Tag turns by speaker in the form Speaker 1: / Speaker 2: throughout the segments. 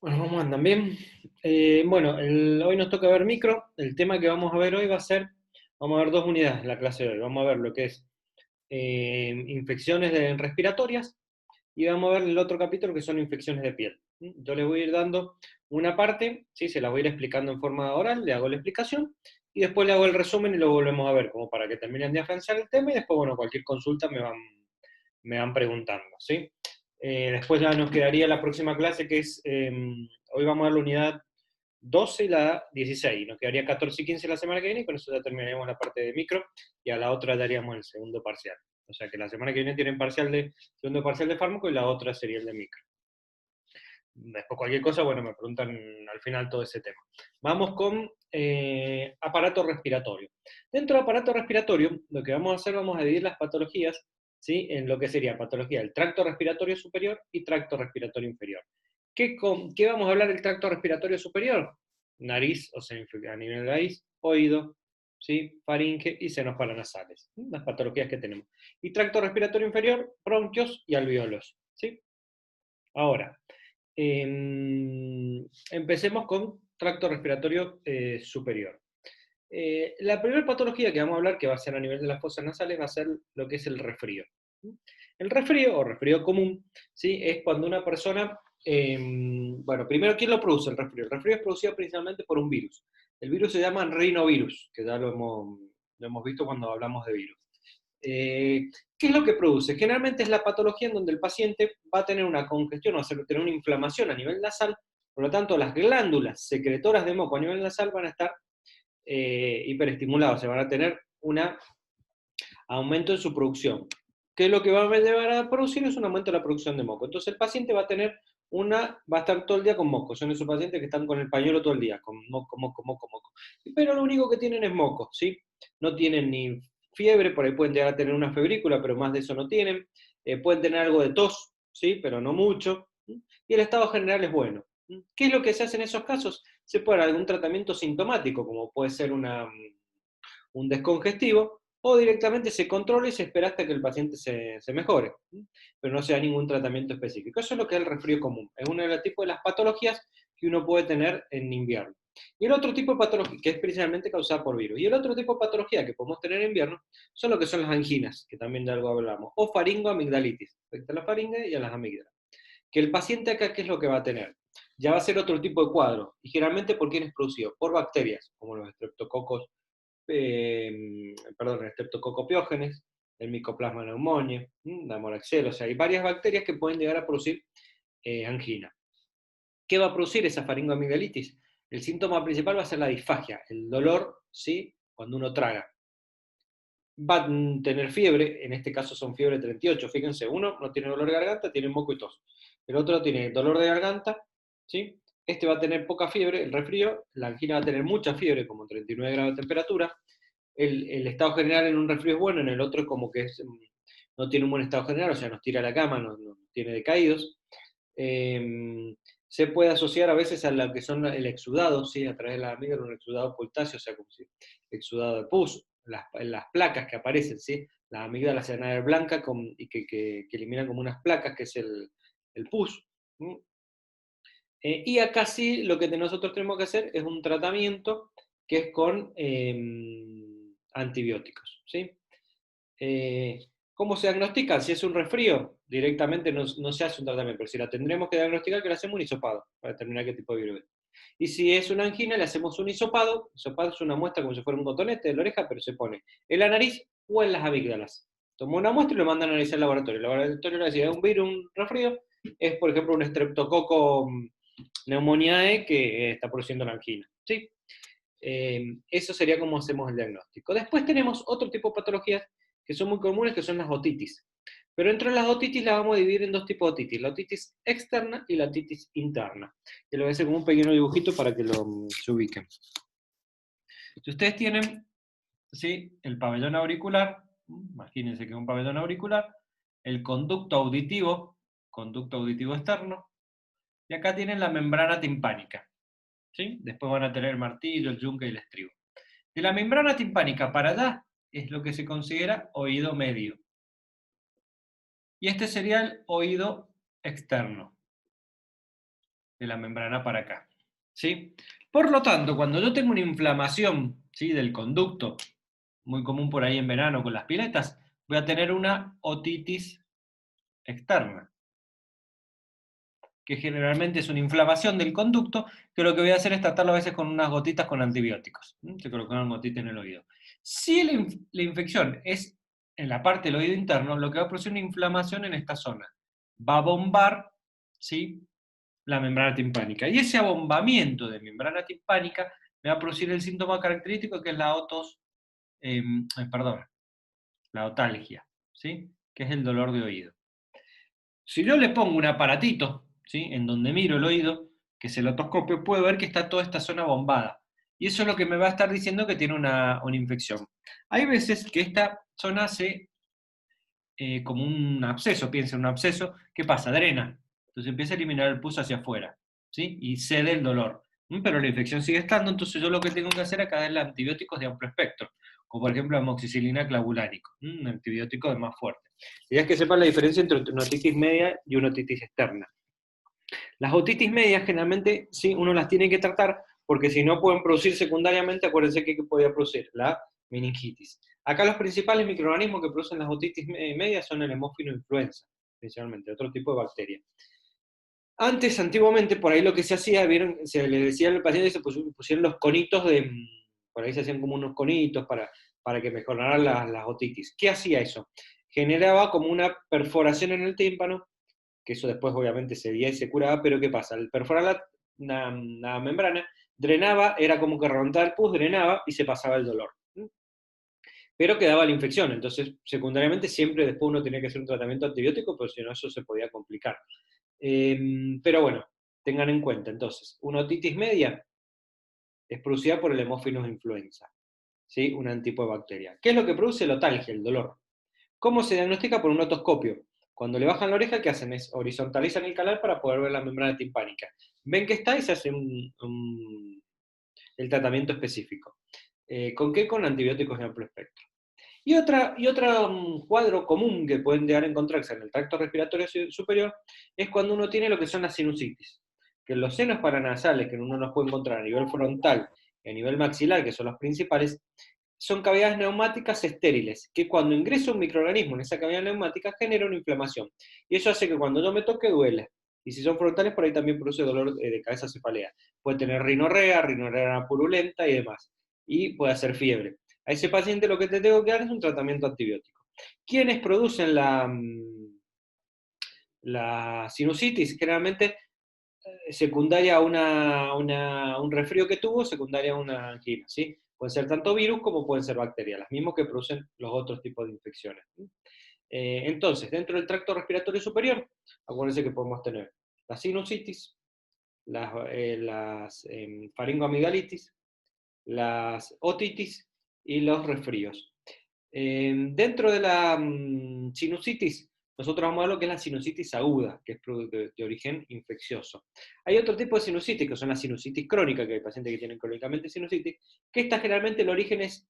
Speaker 1: Bueno, ¿cómo andan? ¿Bien? Bueno, hoy nos toca ver micro. El tema que vamos a ver hoy va a ser, vamos a ver dos unidades en la clase de hoy. Vamos a ver lo que es infecciones respiratorias y vamos a ver el otro capítulo que son infecciones de piel. Yo les voy a ir dando una parte, ¿sí? Se las voy a ir explicando en forma oral, le hago la explicación y después le hago el resumen y lo volvemos a ver, como para que terminen de afianzar el tema y después, bueno, cualquier consulta me van preguntando, ¿sí? Después ya nos quedaría la próxima clase que es, hoy vamos a ver la unidad 12 y la 16, nos quedaría 14 y 15 la semana que viene y con eso ya terminaremos la parte de micro y a la otra daríamos el segundo parcial. O sea que la semana que viene tienen segundo parcial de fármaco y la otra sería el de micro. Después cualquier cosa, bueno, me preguntan al final todo ese tema. Vamos con aparato respiratorio. Dentro del aparato respiratorio, lo que vamos a hacer, vamos a dividir las patologías, ¿sí? En lo que sería patología del tracto respiratorio superior y tracto respiratorio inferior. ¿Qué vamos a hablar del tracto respiratorio superior? Nariz, o sea, a nivel de nariz, oído, ¿sí? Faringe y senos paranasales. Las patologías que tenemos. Y tracto respiratorio inferior, bronquios y alveolos, ¿sí? Ahora, empecemos con tracto respiratorio superior. La primera patología que vamos a hablar, que va a ser a nivel de las fosas nasales, va a ser lo que es el resfrío. El resfrío, o resfrío común, ¿sí? Es cuando una persona, bueno, primero, ¿quién lo produce el resfrío? El resfrío es producido principalmente por un virus. El virus se llama rinovirus, que ya lo hemos visto cuando hablamos de virus. ¿Qué es lo que produce? Generalmente es la patología en donde el paciente va a tener una congestión o va a tener una inflamación a nivel nasal, por lo tanto las glándulas secretoras de moco a nivel nasal van a estar hiperestimuladas, se van a tener un aumento en su producción. ¿Qué es lo que va a llevar a producir? Es un aumento en la producción de moco. Entonces el paciente va a estar todo el día con moco. Son esos pacientes que están con el pañuelo todo el día, con moco, moco, moco, moco. Pero lo único que tienen es moco, ¿sí? No tienen ni fiebre, por ahí pueden llegar a tener una febrícula, pero más de eso no tienen. Pueden tener algo de tos, ¿sí? Pero no mucho. Y el estado general es bueno. ¿Qué es lo que se hace en esos casos? Se puede dar algún tratamiento sintomático, como puede ser un descongestivo, o directamente se controla y se espera hasta que el paciente se mejore, pero no sea ningún tratamiento específico. Eso es lo que es el resfrío común, es uno de los tipos de las patologías que uno puede tener en invierno. Y el otro tipo de patología, que es principalmente causada por virus, y el otro tipo de patología que podemos tener en invierno son lo que son las anginas, que también de algo hablamos, o faringoamigdalitis, afecta a la faringe y a las amígdalas. Que el paciente acá, ¿qué es lo que va a tener? Ya va a ser otro tipo de cuadro, y generalmente ¿por quién es producido? Por bacterias, como los estreptococos perdón, el Streptococcus el Mycoplasma pneumoniae, la Moraxella, o sea, hay varias bacterias que pueden llegar a producir angina. ¿Qué va a producir esa faringoamigdalitis? El síntoma principal va a ser la disfagia, el dolor, ¿sí? Cuando uno traga. Va a tener fiebre, en este caso son fiebre 38, fíjense, uno no tiene dolor de garganta, tiene moco y tos. El otro tiene dolor de garganta, ¿sí? Este va a tener poca fiebre, el resfrío, la angina va a tener mucha fiebre, como 39 grados de temperatura, el estado general en un resfrío es bueno, en el otro es como que no tiene un buen estado general, o sea, nos tira a la cama, no tiene decaídos. Se puede asociar a veces a lo que son el exudado, ¿sí? A través de la amígdala, un exudado potasio, o sea, como si exudado de pus, las placas que aparecen, ¿sí? La amígdala se van a ver blanca y que eliminan como unas placas, que es el pus. Y acá sí lo que nosotros tenemos que hacer es un tratamiento que es con antibióticos, ¿sí? ¿Cómo se diagnostica? Si es un resfrío, directamente no se hace un tratamiento, pero si la tendremos que diagnosticar, que le hacemos un hisopado para determinar qué tipo de virus es. Y si es una angina, le hacemos un hisopado. Hisopado es una muestra como si fuera un cotonete de la oreja, pero se pone en la nariz o en las amígdalas. Toma una muestra y lo mandan a analizar al laboratorio. El laboratorio le dice, ¿es un virus, un resfrío? Es, por ejemplo, un estreptococo pneumoniae que está produciendo la angina. ¿Sí? Eso sería como hacemos el diagnóstico. Después tenemos otro tipo de patologías que son muy comunes, que son las otitis. Pero entre las otitis las vamos a dividir en dos tipos de otitis, la otitis externa y la otitis interna. Y lo voy a hacer como un pequeño dibujito para que se ubiquen. Si ustedes tienen, ¿sí?, el pabellón auricular, imagínense que es un pabellón auricular, el conducto auditivo externo, y acá tienen la membrana timpánica. ¿Sí? Después van a tener el martillo, el yunque y el estribo. De la membrana timpánica para allá es lo que se considera oído medio. Y este sería el oído externo. de la membrana para acá. ¿Sí? Por lo tanto, cuando yo tengo una inflamación, ¿sí?, del conducto, muy común por ahí en verano con las piletas, voy a tener una otitis externa, que generalmente es una inflamación del conducto, que lo que voy a hacer es tratarlo a veces con unas gotitas con antibióticos. Se colocan una gotita en el oído. Si la infección es en la parte del oído interno, lo que va a producir una inflamación en esta zona. Va a bombar, ¿sí?, la membrana timpánica. Y ese abombamiento de membrana timpánica me va a producir el síntoma característico que es la otalgia, ¿sí?, que es el dolor de oído. Si yo le pongo un aparatito, ¿sí?, en donde miro el oído, que es el otoscopio, puedo ver que está toda esta zona bombada. Y eso es lo que me va a estar diciendo que tiene una infección. Hay veces que esta zona se, como un absceso, piensa en un absceso, ¿qué pasa? Drena. Entonces empieza a eliminar el pus hacia afuera, ¿sí?, y cede el dolor. Pero la infección sigue estando, entonces yo lo que tengo que hacer es darle antibióticos de amplio espectro, como por ejemplo amoxicilina clavulánico, un antibiótico de más fuerte. Y es que sepan la diferencia entre una otitis media y una otitis externa. Las otitis medias generalmente sí uno las tiene que tratar porque si no pueden producir secundariamente, acuérdense que podía producir la meningitis. Acá los principales microorganismos que producen las otitis medias son el hemófilo influenza, principalmente, otro tipo de bacteria. Antes, antiguamente, por ahí lo que se hacía, vieron, se le decía al paciente, se pusieron los conitos por ahí se hacían como unos conitos para que mejoraran las otitis. ¿Qué hacía eso? Generaba como una perforación en el tímpano, que eso después obviamente se veía y se curaba, pero ¿qué pasa? Al perforar la membrana, drenaba, era como que reventaba el pus, drenaba y se pasaba el dolor. Pero quedaba la infección, entonces secundariamente siempre después uno tenía que hacer un tratamiento antibiótico, pero si no eso se podía complicar. Pero bueno, tengan en cuenta entonces, una otitis media es producida por el Haemophilus influenza, ¿sí?, un tipo de bacteria. ¿Qué es lo que produce la otalgia, el dolor? ¿Cómo se diagnostica? Por un otoscopio. Cuando le bajan la oreja, ¿qué hacen? Es horizontalizan el canal para poder ver la membrana timpánica. Ven que está y se hace el tratamiento específico. ¿Con qué? Con antibióticos de amplio espectro. Y otro cuadro común que pueden llegar a encontrarse en el tracto respiratorio superior es cuando uno tiene lo que son las sinusitis, que los senos paranasales que uno nos puede encontrar a nivel frontal y a nivel maxilar, que son los principales, son cavidades neumáticas estériles, que cuando ingresa un microorganismo en esa cavidad neumática genera una inflamación. Y eso hace que cuando yo me toque duele. Y si son frontales, por ahí también produce dolor de cabeza, cefalea. Puede tener rinorrea purulenta y demás. Y puede hacer fiebre. A ese paciente lo que te tengo que dar es un tratamiento antibiótico. ¿Quiénes producen la sinusitis? Generalmente secundaria a un resfrío que tuvo, secundaria a una angina, ¿sí? Pueden ser tanto virus como pueden ser bacterias, las mismas que producen los otros tipos de infecciones. Entonces, dentro del tracto respiratorio superior, acuérdense que podemos tener la sinusitis, las faringoamigdalitis, las otitis y los resfríos. Dentro de la sinusitis, nosotros vamos a ver lo que es la sinusitis aguda, que es de origen infeccioso. Hay otro tipo de sinusitis, que son las sinusitis crónicas, que hay pacientes que tienen crónicamente sinusitis, que esta generalmente el origen es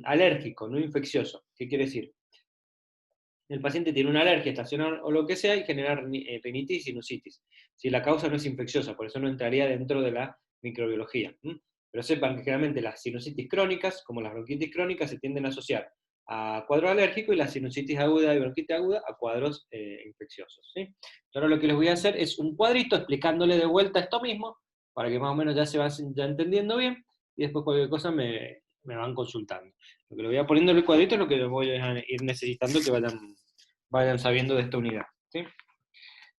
Speaker 1: alérgico, no infeccioso. ¿Qué quiere decir? El paciente tiene una alergia estacional o lo que sea y genera rinitis y sinusitis. Si la causa no es infecciosa, por eso no entraría dentro de la microbiología. Pero sepan que generalmente las sinusitis crónicas, como las bronquitis crónicas, se tienden a asociar a cuadros alérgicos y la sinusitis aguda y bronquitis aguda a cuadros infecciosos. ¿Sí? Ahora lo que les voy a hacer es un cuadrito explicándole de vuelta esto mismo, para que más o menos ya se vayan ya entendiendo bien, y después cualquier cosa me van consultando. Lo que le voy a poniendo en el cuadrito es lo que voy a ir necesitando que vayan sabiendo de esta unidad. ¿Sí?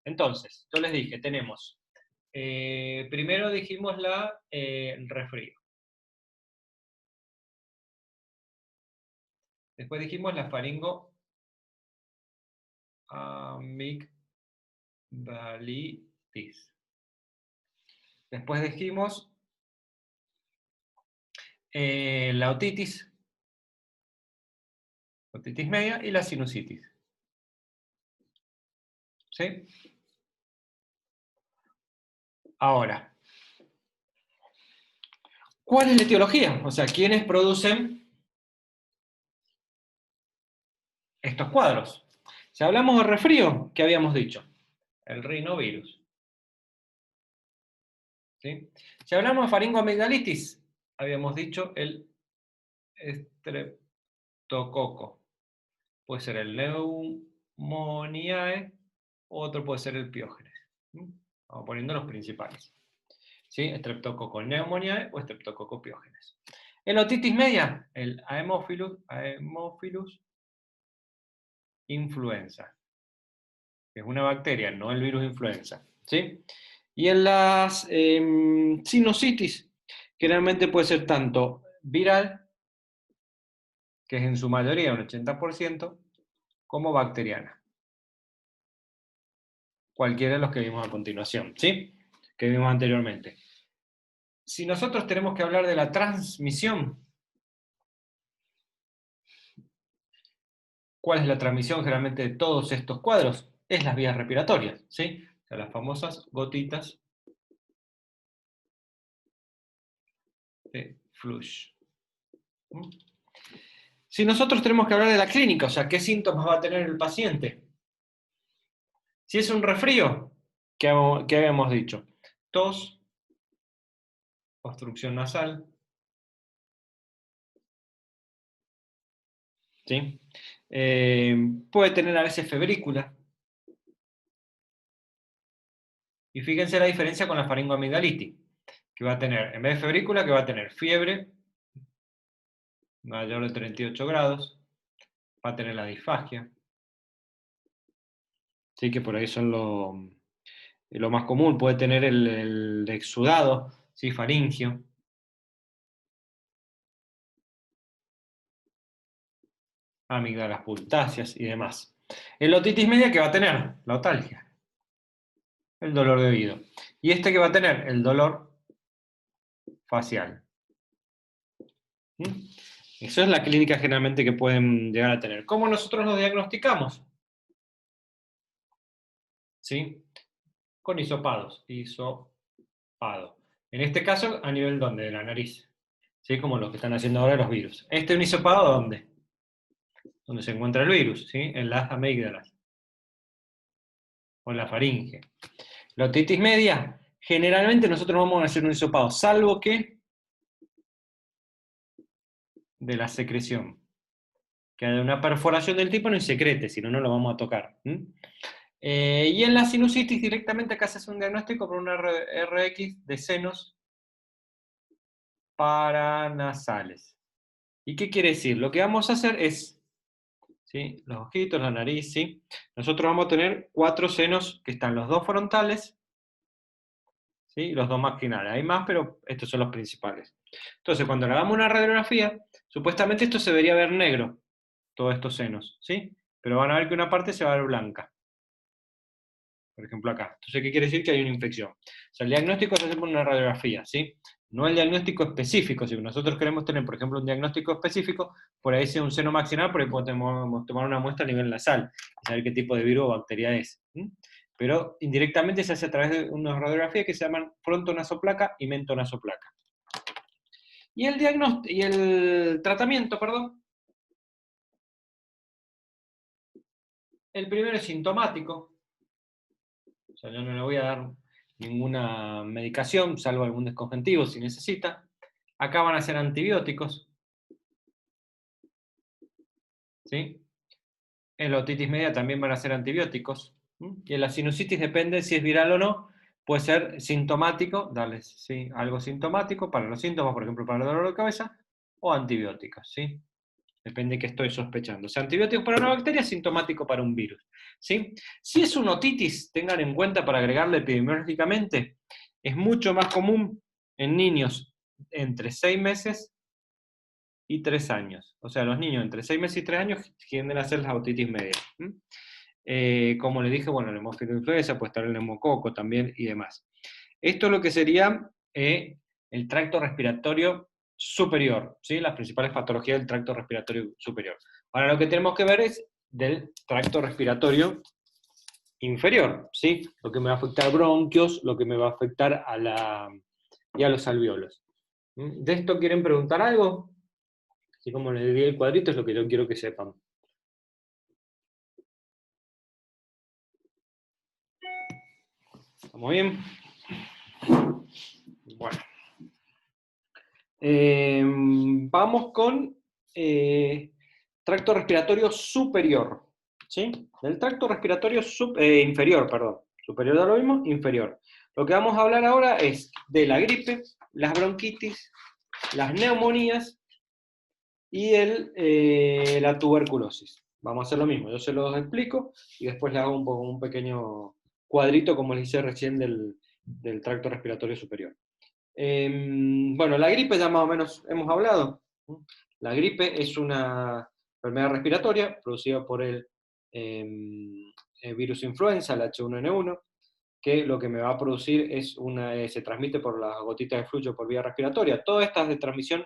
Speaker 1: Entonces, yo les dije, tenemos, primero dijimos el resfrío. Después dijimos la faringoamigdalitis. Después dijimos la otitis media y la sinusitis. ¿Sí? Ahora, ¿cuál es la etiología? O sea, ¿quiénes producen estos cuadros? Si hablamos de resfrío, ¿qué habíamos dicho? El rinovirus. ¿sí? Si hablamos de faringoamigdalitis, habíamos dicho el estreptococo. Puede ser el Pneumoniae, otro puede ser el Piógenes. Vamos poniendo los principales. ¿Sí? Estreptococo Pneumoniae o estreptococo Piógenes. En otitis media, el Haemophilus influenza, que es una bacteria, no el virus influenza. ¿Sí? Y en las sinusitis, generalmente puede ser tanto viral, que es en su mayoría un 80%, como bacteriana. Cualquiera de los que vimos a continuación, ¿sí? Que vimos anteriormente. Si nosotros tenemos que hablar de la transmisión, ¿cuál es la transmisión generalmente de todos estos cuadros? Es las vías respiratorias, ¿sí? O sea, las famosas gotitas de flush. Si nosotros tenemos que hablar de la clínica, o sea, ¿qué síntomas va a tener el paciente? Si es un resfrío, ¿qué habíamos dicho? Tos, obstrucción nasal, ¿sí? Puede tener a veces febrícula. Y fíjense la diferencia con la faringoamigdalitis, que va a tener, en vez de febrícula, que va a tener fiebre mayor de 38 grados, va a tener la disfagia. Sí, que por ahí son lo más común. Puede tener el exudado, ¿sí? Faringio. Amígdalas pultáceas y demás. En la otitis media, ¿qué va a tener? La otalgia, el dolor de oído. Y este que va a tener el dolor facial. Eso es la clínica generalmente que pueden llegar a tener. ¿Cómo nosotros los diagnosticamos? ¿Sí? Con hisopados. Hisopado. En este caso, a nivel ¿dónde? De la nariz. ¿Sí? Como lo que están haciendo ahora los virus. ¿Este es un hisopado dónde? Donde se encuentra el virus, ¿sí? En las amígdalas. O en la faringe. La otitis media, generalmente nosotros vamos a hacer un hisopado, salvo que de la secreción. Que haya una perforación del tímpano y secrete, si no, no lo vamos a tocar. Y en la sinusitis directamente acá se hace un diagnóstico por una RX de senos paranasales. ¿Y qué quiere decir? Lo que vamos a hacer es, ¿sí? Los ojitos, la nariz, ¿sí? Nosotros vamos a tener 4 senos que están los 2 frontales, ¿sí? Y los 2 marginales. Hay más, pero estos son los principales. Entonces, cuando le hagamos una radiografía, supuestamente esto se debería ver negro, todos estos senos, ¿sí? Pero van a ver que una parte se va a ver blanca. Por ejemplo acá. Entonces, ¿qué quiere decir? Que hay una infección. O sea, el diagnóstico se hace por una radiografía, ¿sí? No el diagnóstico específico. Si nosotros queremos tener, por ejemplo, un diagnóstico específico, por ahí sea un seno maxilar, por ahí podemos tomar una muestra a nivel nasal y saber qué tipo de virus o bacteria es. Pero indirectamente se hace a través de unas radiografías que se llaman frontonasoplaca y mentonasoplaca. Y el diagnóstico, y el tratamiento, perdón, el primero es sintomático. O sea, yo no le voy a dar ninguna medicación, salvo algún desconjuntivo si necesita. Acá van a ser antibióticos. ¿Sí? En la otitis media también van a ser antibióticos. Y en la sinusitis depende si es viral o no. Puede ser sintomático, darles ¿sí? algo sintomático para los síntomas, por ejemplo, para el dolor de cabeza, o antibióticos. ¿Sí? Depende de qué estoy sospechando. O sea, antibióticos para una bacteria, sintomático para un virus. ¿Sí? Si es una otitis, tengan en cuenta para agregarle epidemiológicamente, es mucho más común en niños entre 6 meses y 3 años. O sea, los niños entre 6 meses y 3 años tienden a hacer la otitis media. Como les dije, bueno, el hemófilo influenza, puede estar el neumococo también y demás. Esto es lo que sería el tracto respiratorio superior, ¿sí? Las principales patologías del tracto respiratorio superior. Ahora lo que tenemos que ver es del tracto respiratorio inferior, ¿sí? Lo que me va a afectar bronquios, lo que me va a afectar y a los alveolos. ¿De esto quieren preguntar algo? Así como les di el cuadrito, es lo que yo quiero que sepan. ¿Estamos bien? Bueno. Vamos con tracto respiratorio superior. ¿Sí? Del tracto respiratorio inferior, perdón. Superior da lo mismo, inferior. Lo que vamos a hablar ahora es de la gripe, las bronquitis, las neumonías y la tuberculosis. Vamos a hacer lo mismo, yo se los explico y después le hago un pequeño cuadrito, como les hice recién, del tracto respiratorio superior. Bueno, la gripe ya más o menos hemos hablado. La gripe es una enfermedad respiratoria producida por el virus influenza, el H1N1, que lo que me va a producir es se transmite por las gotitas de flujo por vía respiratoria. Todas estas de transmisión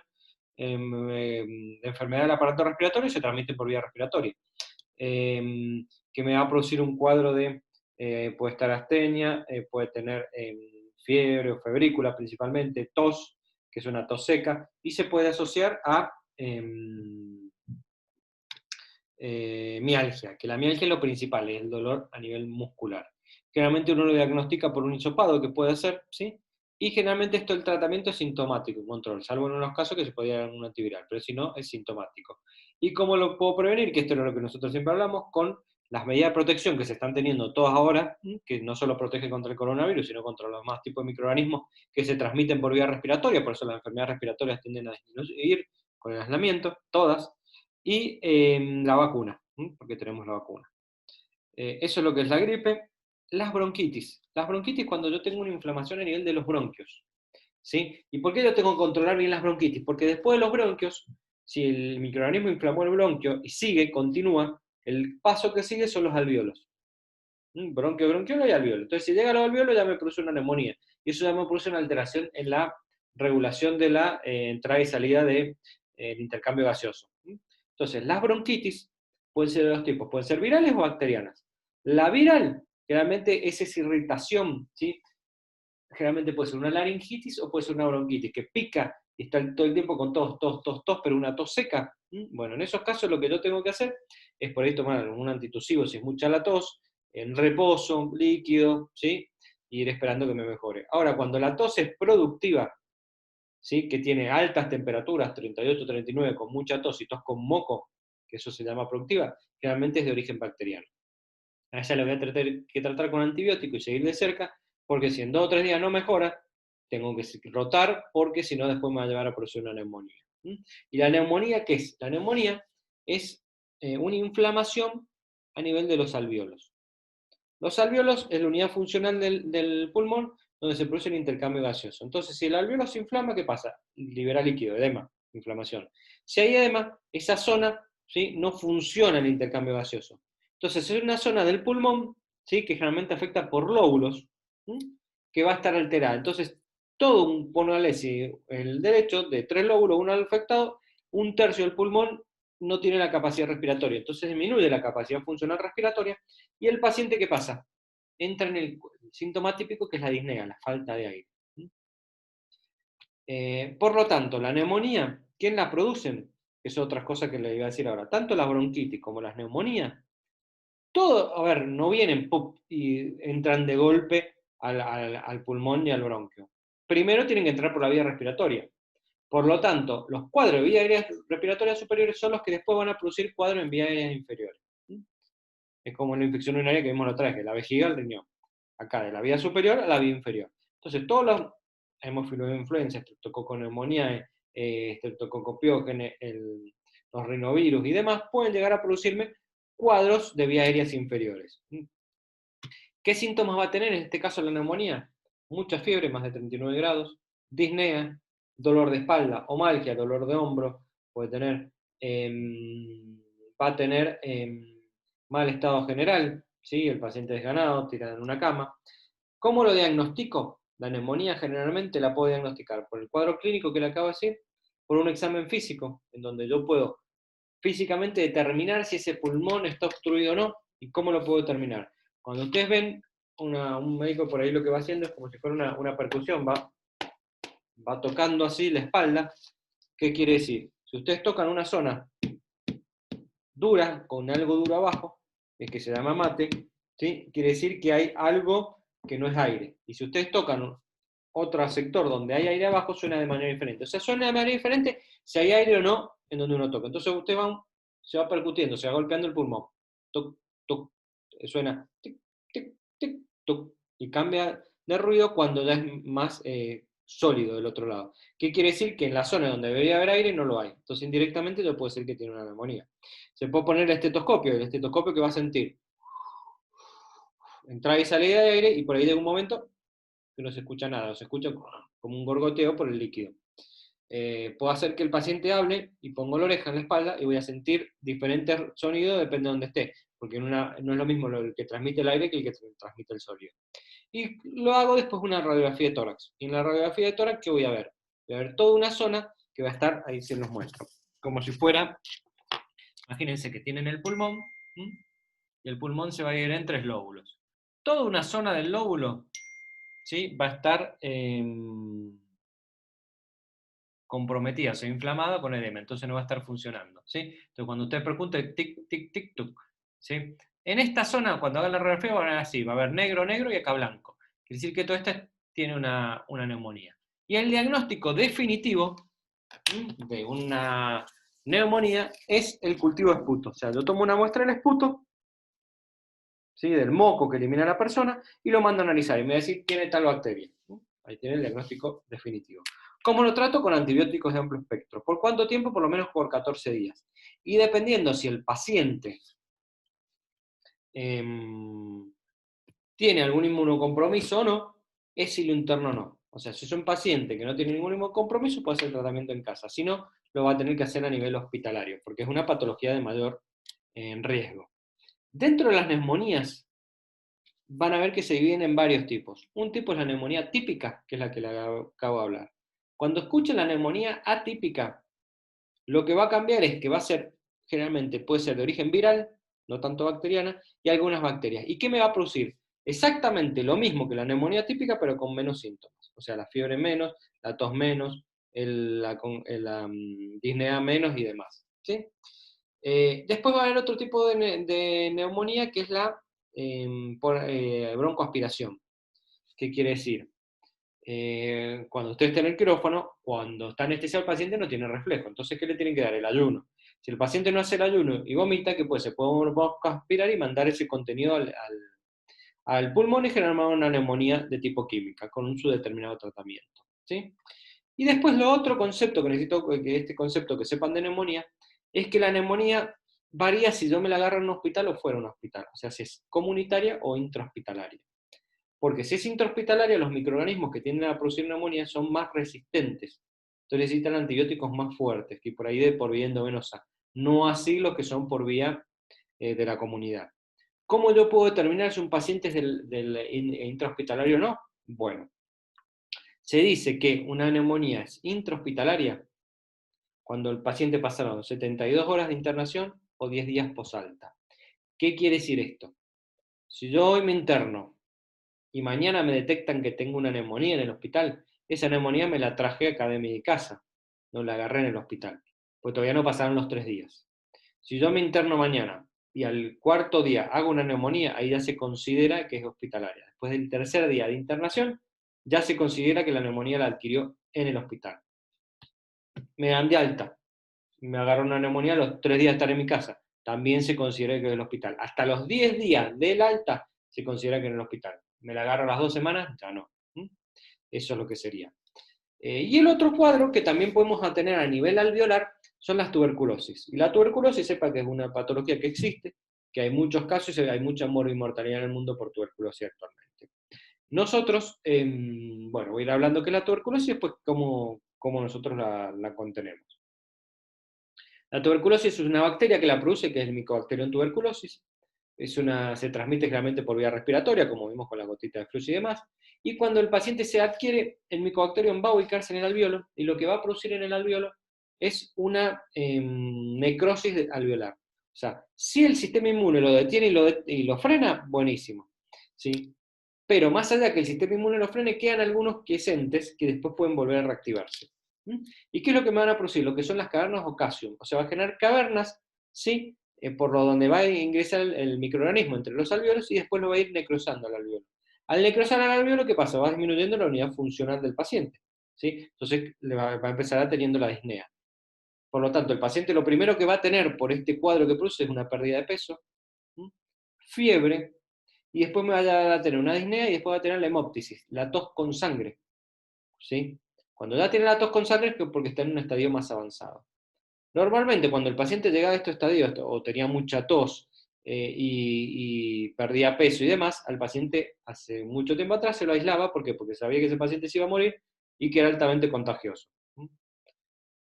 Speaker 1: de enfermedad del aparato respiratorio se transmiten por vía respiratoria. Que me va a producir un cuadro de, puede estar astenia, puede tener fiebre o febrícula principalmente, tos, que es una tos seca, y se puede asociar a mialgia, que la mialgia es lo principal, es el dolor a nivel muscular. Generalmente uno lo diagnostica por un hisopado que puede hacer, ¿sí? Y generalmente esto el tratamiento es sintomático, control, salvo en unos casos que se podría dar un antiviral, pero si no, es sintomático. ¿Y cómo lo puedo prevenir? Que esto es lo que nosotros siempre hablamos, con las medidas de protección que se están teniendo todas ahora, que no solo protegen contra el coronavirus, sino contra los demás tipos de microorganismos que se transmiten por vía respiratoria, por eso las enfermedades respiratorias tienden a disminuir con el aislamiento, todas, y la vacuna, porque tenemos la vacuna. Eso es lo que es la gripe. Las bronquitis. Las bronquitis cuando yo tengo una inflamación a nivel de los bronquios. ¿Sí? ¿Y por qué yo tengo que controlar bien las bronquitis? Porque después de los bronquios, si el microorganismo inflamó el bronquio y sigue, continúa, el paso que sigue son los alvéolos. Bronquio, bronquiola y alvéolo. Entonces, si llega a los alvéolos ya me produce una neumonía. Y eso ya me produce una alteración en la regulación de la entrada y salida del intercambio gaseoso. Entonces, las bronquitis pueden ser de dos tipos, pueden ser virales o bacterianas. La viral, generalmente es esa irritación, ¿sí? Generalmente puede ser una laringitis o puede ser una bronquitis que pica y está todo el tiempo con tos, tos, tos, tos, pero una tos seca. Bueno, en esos casos lo que yo tengo que hacer es por ahí tomar un antitusivo si es mucha la tos, en reposo, líquido, ¿sí? Y ir esperando que me mejore. Ahora, cuando la tos es productiva, ¿sí? Que tiene altas temperaturas, 38, 39, con mucha tos y tos con moco, que eso se llama productiva, generalmente es de origen bacteriano. A ella le voy a tratar con antibiótico y seguir de cerca, porque si en 2 o 3 días no mejora, tengo que rotar, porque si no después me va a llevar a producir una neumonía. ¿Y la neumonía qué es? La neumonía es una inflamación a nivel de los alvéolos. Los alvéolos es la unidad funcional del pulmón donde se produce el intercambio gaseoso. Entonces, si el alvéolo se inflama, ¿qué pasa? Libera líquido, edema, inflamación. Si hay edema, esa zona, ¿sí? No funciona el intercambio gaseoso. Entonces, es una zona del pulmón, ¿sí? Que generalmente afecta por lóbulos, ¿sí? Que va a estar alterada. Entonces, todo un ponele, si el derecho de 3 lóbulos, uno afectado, un tercio del pulmón no tiene la capacidad respiratoria. Entonces disminuye la capacidad funcional respiratoria y el paciente, ¿qué pasa? Entra en el síntoma típico que es la disnea, la falta de aire. Por lo tanto, la neumonía, ¿quién la producen? Es otra cosa que le iba a decir ahora. Tanto la bronquitis como las neumonías, todo, a ver, no vienen pop, y entran de golpe al pulmón y al bronquio. Primero tienen que entrar por la vía respiratoria. Por lo tanto, los cuadros de vías aéreas respiratorias superiores son los que después van a producir cuadros en vías aéreas inferiores. Es como la infección urinaria que vimos la otra vez, que la vejiga al riñón. Acá, de la vía superior a la vía inferior. Entonces, todos los hemofiloinfluencias, neumonía, streptococcus los rinovirus y demás, pueden llegar a producirme cuadros de vías aéreas inferiores. ¿Qué síntomas va a tener en este caso la neumonía? Mucha fiebre, más de 39 grados, disnea, dolor de espalda, omalgia, dolor de hombro, puede tener, va a tener mal estado general, ¿sí? El paciente desganado, tirado en una cama. ¿Cómo lo diagnostico? La neumonía generalmente la puedo diagnosticar por el cuadro clínico que le acabo de decir, por un examen físico, en donde yo puedo físicamente determinar si ese pulmón está obstruido o no, y cómo lo puedo determinar. Cuando ustedes ven un médico por ahí, lo que va haciendo es como si fuera una percusión, va tocando así la espalda. ¿Qué quiere decir? Si ustedes tocan una zona dura, con algo duro abajo, es que se llama mate, ¿sí? Quiere decir que hay algo que no es aire. Y si ustedes tocan otro sector donde hay aire abajo, suena de manera diferente. O sea, suena de manera diferente si hay aire o no en donde uno toca. Entonces usted se va percutiendo, se va golpeando el pulmón. Toc, toc, suena tic, tic, tic, toc, y cambia de ruido cuando ya es más sólido del otro lado. ¿Qué quiere decir? Que en la zona donde debería haber aire no lo hay. Entonces indirectamente yo puedo decir que tiene una neumonía. Se puede poner el estetoscopio que va a sentir entrada y salida de aire, y por ahí de un momento que no se escucha nada, o se escucha como un gorgoteo por el líquido. Puedo hacer que el paciente hable y pongo la oreja en la espalda y voy a sentir diferentes sonidos depende de donde esté, porque no es lo mismo el que transmite el aire que el que transmite el sonido. Y lo hago después una radiografía de tórax. Y en la radiografía de tórax, ¿qué voy a ver? Voy a ver toda una zona que va a estar, ahí se los muestro, como si fuera, imagínense que tienen el pulmón, y el pulmón se va a ir en 3 lóbulos. Toda una zona del lóbulo, ¿sí?, va a estar comprometida, o sea, inflamada con edema, entonces no va a estar funcionando, ¿sí? Entonces cuando usted pregunte tic, tic, tic, tuc, ¿sí? En esta zona, cuando hagan la radiografía, va a ver así, va a haber negro, negro y acá blanco. Quiere decir que todo esto tiene una neumonía. Y el diagnóstico definitivo de una neumonía es el cultivo de esputo. O sea, yo tomo una muestra del esputo, ¿sí?, del moco que elimina la persona, y lo mando a analizar, y me va a decir, tiene tal bacteria. Ahí tiene el diagnóstico definitivo. ¿Cómo lo trato? Con antibióticos de amplio espectro. ¿Por cuánto tiempo? Por lo menos por 14 días. Y dependiendo si el paciente tiene algún inmunocompromiso o no, es si lo interno o no. O sea, si es un paciente que no tiene ningún inmunocompromiso, puede hacer el tratamiento en casa. Si no, lo va a tener que hacer a nivel hospitalario, porque es una patología de mayor riesgo. Dentro de las neumonías, van a ver que se dividen en varios tipos. Un tipo es la neumonía típica, que es la que le acabo de hablar. Cuando escuchen la neumonía atípica, lo que va a cambiar es que va a ser, generalmente puede ser de origen viral, no tanto bacteriana, y algunas bacterias. ¿Y qué me va a producir? Exactamente lo mismo que la neumonía típica, pero con menos síntomas. O sea, la fiebre menos, la tos menos, la disnea menos y demás. ¿Sí? Después va a haber otro tipo de neumonía, que es la por broncoaspiración. ¿Qué quiere decir? Cuando usted está en el quirófano, cuando está anestesiado el paciente no tiene reflejo. Entonces, ¿qué le tienen que dar? El ayuno. Si el paciente no hace el ayuno y vomita, ¿qué puede? Se puede broncoaspirar y mandar ese contenido al pulmón y generar una neumonía de tipo química, con su determinado tratamiento. ¿Sí? Y después lo otro concepto que necesito, que este concepto que sepan de neumonía, es que la neumonía varía si yo me la agarro en un hospital o fuera de un hospital. O sea, si es comunitaria o intrahospitalaria. Porque si es intrahospitalaria, los microorganismos que tienden a producir neumonía son más resistentes. Entonces necesitan antibióticos más fuertes, que por ahí de por vía endovenosa. No así los que son por vía de la comunidad. ¿Cómo yo puedo determinar si un paciente es del intrahospitalario o no? Bueno, se dice que una neumonía es intrahospitalaria cuando el paciente pasaron 72 horas de internación o 10 días posalta. ¿Qué quiere decir esto? Si yo hoy me interno y mañana me detectan que tengo una neumonía en el hospital, esa neumonía me la traje acá de mi casa, no la agarré en el hospital, pues todavía no pasaron los 3 días. Si yo me interno mañana y al cuarto día hago una neumonía, ahí ya se considera que es hospitalaria. Después del tercer día de internación, ya se considera que la neumonía la adquirió en el hospital. Me dan de alta, me agarró una neumonía a los 3 días de estar en mi casa, también se considera que es el hospital. Hasta los 10 días del alta se considera que es el hospital. Me la agarro a las 2 semanas, ya no. Eso es lo que sería. Y el otro cuadro que también podemos tener a nivel alveolar son las tuberculosis. Y la tuberculosis, sepa que es una patología que existe, que hay muchos casos y hay mucha mortalidad en el mundo por tuberculosis actualmente. Nosotros, bueno, voy a ir hablando que la tuberculosis y después cómo nosotros la contenemos. La tuberculosis es una bacteria que la produce, que es el Mycobacterium tuberculosis. Se transmite generalmente por vía respiratoria, como vimos con la gotita de flujo y demás. Y cuando el paciente se adquiere, el Mycobacterium va a ubicarse en el alveolo, y lo que va a producir en el alveolo es una necrosis alveolar. O sea, si el sistema inmune lo detiene y lo frena, buenísimo. ¿Sí? Pero más allá que el sistema inmune lo frene, quedan algunos quiescentes que después pueden volver a reactivarse. ¿Y qué es lo que me van a producir? Lo que son las cavernas o calcium. O sea, va a generar cavernas, ¿sí? Por lo donde va a ingresar el microorganismo entre los alveolos y después lo va a ir necrosando al alveolo. Al necrosar al alveolo, ¿qué pasa? Va disminuyendo la unidad funcional del paciente, ¿sí? Entonces va a empezar a teniendo la disnea. Por lo tanto, el paciente lo primero que va a tener por este cuadro que produce es una pérdida de peso, ¿sí? Fiebre, y después me va a tener una disnea y después va a tener la hemóptisis, la tos con sangre, ¿sí? Cuando ya tiene la tos con sangre es porque está en un estadio más avanzado. Normalmente cuando el paciente llegaba a estos estadios o tenía mucha tos y perdía peso y demás, al paciente hace mucho tiempo atrás se lo aislaba, ¿por qué? Porque sabía que ese paciente se iba a morir y que era altamente contagioso.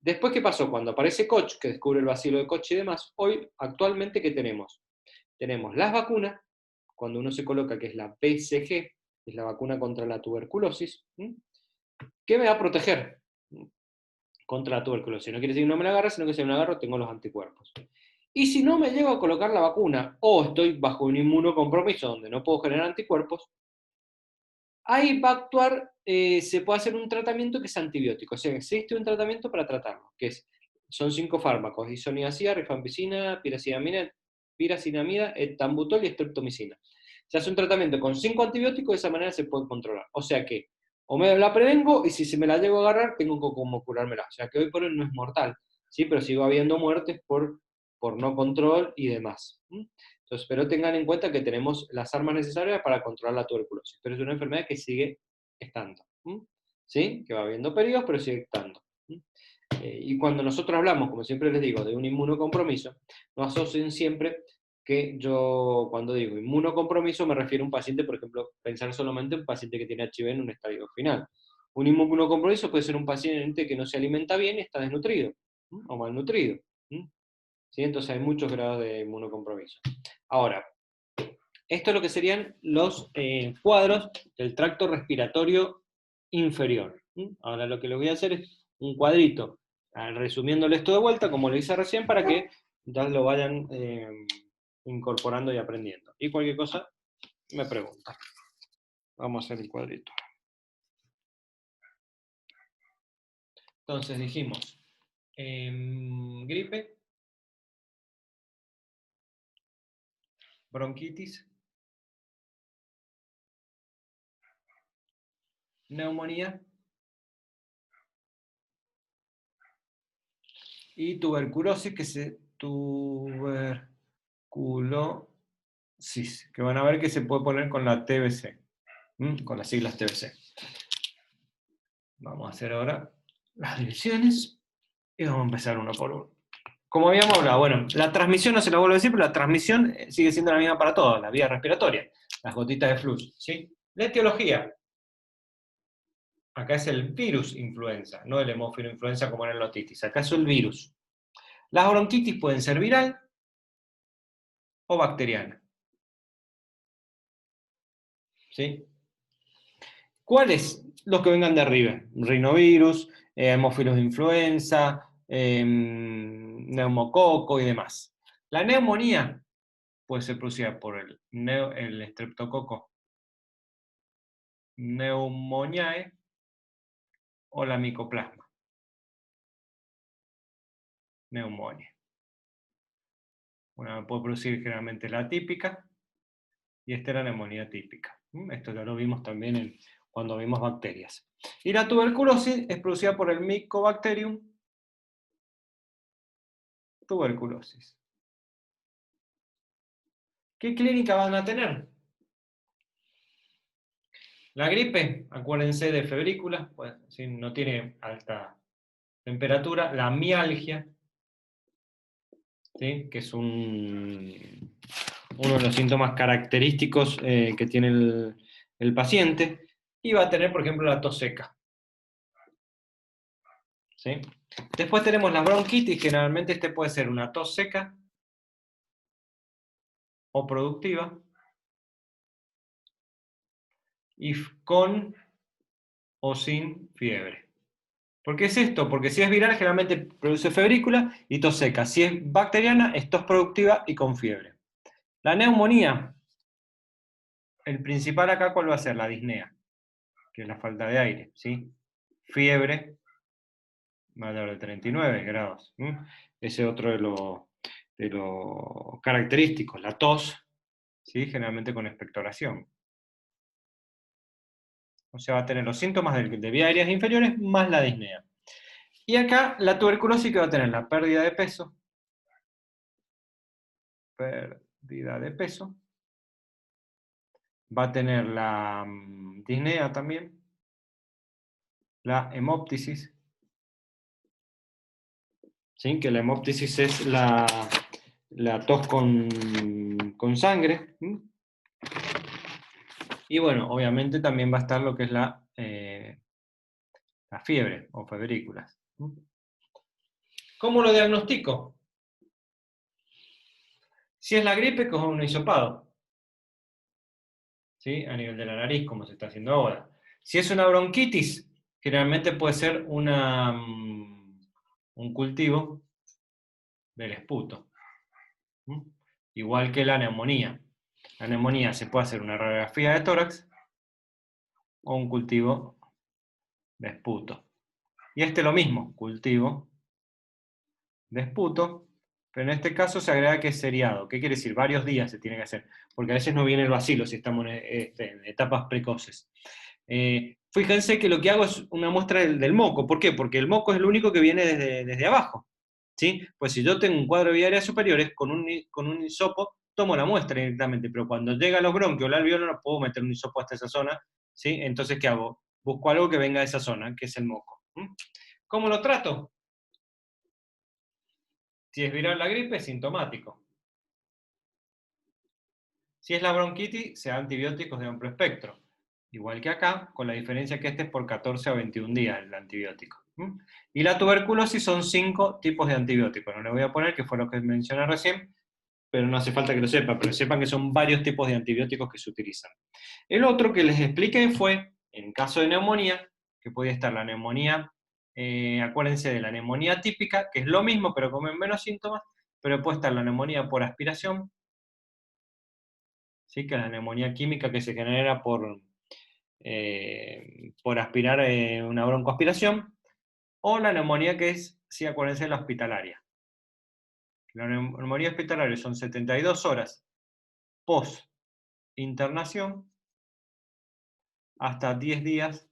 Speaker 1: Después, ¿qué pasó? Cuando aparece Koch, que descubre el bacilo de Koch y demás, hoy, actualmente, ¿qué tenemos? Tenemos las vacunas, cuando uno se coloca que es la BCG, que es la vacuna contra la tuberculosis, que me va a proteger contra la tuberculosis. No quiere decir que no me la agarre, sino que si me la agarro tengo los anticuerpos. Y si no me llego a colocar la vacuna o estoy bajo un inmunocompromiso donde no puedo generar anticuerpos, ahí va a actuar, se puede hacer un tratamiento que es antibiótico. O sea, existe un tratamiento para tratarlo, son 5 fármacos: isoniazida, rifampicina, piracinamida, etambutol y streptomicina. Se hace un tratamiento con 5 antibióticos, de esa manera se puede controlar. O sea que, o me la prevengo, y si se me la llego a agarrar, tengo como curármela. O sea que hoy por hoy no es mortal, ¿sí? Pero sigo habiendo muertes por no control y demás. Entonces, pero tengan en cuenta que tenemos las armas necesarias para controlar la tuberculosis, pero es una enfermedad que sigue estando, ¿sí? Que va habiendo periodos, pero sigue estando. Y cuando nosotros hablamos, como siempre les digo, de un inmunocompromiso, no asocien siempre que yo, cuando digo inmunocompromiso, me refiero a un paciente, por ejemplo, pensar solamente en un paciente que tiene HIV en un estadio final. Un inmunocompromiso puede ser un paciente que no se alimenta bien y está desnutrido, o malnutrido. ¿Sí? Entonces hay muchos grados de inmunocompromiso. Ahora, esto es lo que serían los cuadros del tracto respiratorio inferior. Ahora lo que les voy a hacer es un cuadrito, resumiéndole esto de vuelta, como lo hice recién, para que ya lo vayan incorporando y aprendiendo. Y cualquier cosa, me preguntan. Vamos a hacer el cuadrito. Entonces dijimos, gripe, bronquitis, neumonía y tuberculosis, que van a ver que se puede poner con la TBC, con las siglas TBC. Vamos a hacer ahora las divisiones y vamos a empezar uno por uno. Como habíamos hablado, bueno, la transmisión no se la vuelvo a decir, pero la transmisión sigue siendo la misma para todos, la vía respiratoria, las gotitas de flujo, ¿sí? La etiología, acá es el virus influenza, no el hemófilo influenza como era la otitis, acá es el virus. Las bronquitis pueden ser viral o bacteriana, ¿sí? ¿Cuáles? Los que vengan de arriba, rinovirus, hemófilos de influenza, neumococo y demás. La neumonía puede ser producida por el estreptococo pneumoniae o la micoplasma neumonía. Una puede producir generalmente la típica y esta es la neumonía típica. Esto ya lo vimos también cuando vimos bacterias. Y la tuberculosis es producida por el Mycobacterium tuberculosis. ¿Qué clínica van a tener? La gripe, acuérdense de febrícula, pues, ¿sí? No tiene alta temperatura. La mialgia, ¿sí? Que es uno de los síntomas característicos que tiene el paciente. Y va a tener, por ejemplo, la tos seca. ¿Sí? Después tenemos la bronquitis, generalmente puede ser una tos seca o productiva, y con o sin fiebre. ¿Por qué es esto? Porque si es viral, generalmente produce febrícula y tos seca. Si es bacteriana, es tos productiva y con fiebre. La neumonía, el principal acá, ¿cuál va a ser? La disnea, que es la falta de aire, ¿sí? Fiebre mayor de 39 grados. Ese es otro de los característicos. La tos, ¿sí? Generalmente con expectoración. O sea, va a tener los síntomas de vías aéreas inferiores más la disnea. Y acá la tuberculosis que va a tener la pérdida de peso, va a tener la disnea también, la hemóptisis, ¿sí? Que la hemóptisis es la tos con sangre. Y bueno, obviamente también va a estar lo que es la fiebre o febrículas. ¿Cómo lo diagnostico? Si es la gripe, cojo un hisopado, ¿sí? A nivel de la nariz, como se está haciendo ahora. Si es una bronquitis, generalmente puede ser un cultivo del esputo. Igual que la neumonía. La neumonía se puede hacer una radiografía de tórax o un cultivo de esputo. Y este lo mismo, cultivo de esputo, pero en este caso se agrega que es seriado. ¿Qué quiere decir? Varios días se tiene que hacer, porque a veces no viene el bacilo si estamos en etapas precoces. Fíjense que lo que hago es una muestra del moco. ¿Por qué? Porque el moco es el único que viene desde abajo. ¿Sí? Pues si yo tengo un cuadro de vías aéreas superiores, con un hisopo tomo la muestra directamente, pero cuando llega a los bronquios o al alveolo no puedo meter un hisopo hasta esa zona, ¿sí? Entonces, ¿qué hago? Busco algo que venga de esa zona, que es el moco. ¿Cómo lo trato? Si es viral la gripe, es sintomático. Si es la bronquitis, se da antibióticos de amplio espectro. Igual que acá, con la diferencia que este es por 14 a 21 días el antibiótico. Y la tuberculosis son 5 tipos de antibióticos. No le voy a poner, que fue lo que mencioné recién, pero no hace falta que lo sepan, pero sepan que son varios tipos de antibióticos que se utilizan. El otro que les expliqué fue, en caso de neumonía, que podía estar la neumonía, acuérdense de la neumonía típica, que es lo mismo, pero con menos síntomas, pero puede estar la neumonía por aspiración, ¿sí? Que es la neumonía química que se genera por aspirar una broncoaspiración, o la neumonía que es, sí, acuérdense, la hospitalaria. La neumonía hospitalaria son 72 horas post internación hasta 10 días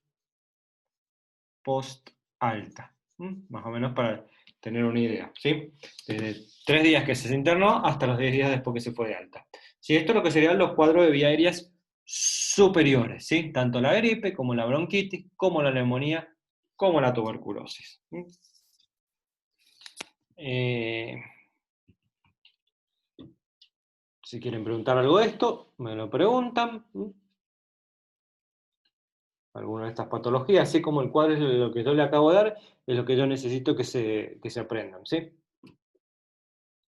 Speaker 1: post alta. Más o menos para tener una idea, ¿sí? Desde 3 días que se internó hasta los 10 días después que se fue de alta. ¿Sí? Esto es lo que serían los cuadros de vías aéreas superiores, ¿sí? Tanto la gripe como la bronquitis, como la neumonía, como la tuberculosis. Si quieren preguntar algo de esto, me lo preguntan. Alguna de estas patologías, así como el cuadro es lo que yo le acabo de dar, es lo que yo necesito que se aprendan, ¿sí?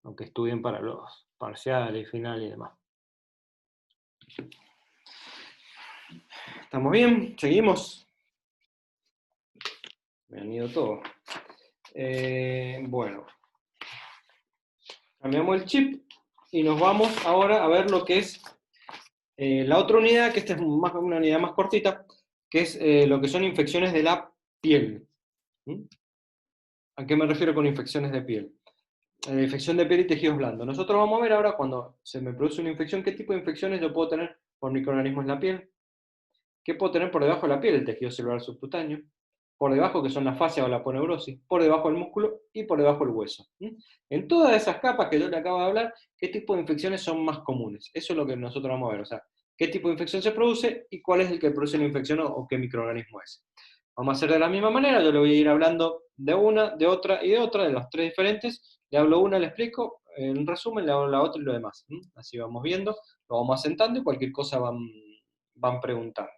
Speaker 1: Aunque estudien para los parciales, final y demás. ¿Estamos bien? ¿Seguimos? Me han ido todo. Bueno, cambiamos el chip y nos vamos ahora a ver lo que es la otra unidad, que esta es una unidad más cortita, que es lo que son infecciones de la piel. ¿A qué me refiero con infecciones de piel? Infección de piel y tejidos blandos. Nosotros vamos a ver ahora cuando se me produce una infección, qué tipo de infecciones yo puedo tener por microorganismos en la piel, qué puedo tener por debajo de la piel, el tejido celular subcutáneo, por debajo que son la fascia o la aponeurosis, por debajo el músculo y por debajo el hueso. En todas esas capas que yo le acabo de hablar, ¿qué tipo de infecciones son más comunes? Eso es lo que nosotros vamos a ver, o sea, qué tipo de infección se produce y cuál es el que produce la infección o qué microorganismo es. Vamos a hacer de la misma manera, yo le voy a ir hablando de una, de otra y de otra, de los tres diferentes. Le hablo una, le explico, en resumen, le hablo la otra y lo demás. Así vamos viendo, lo vamos asentando y cualquier cosa van preguntando.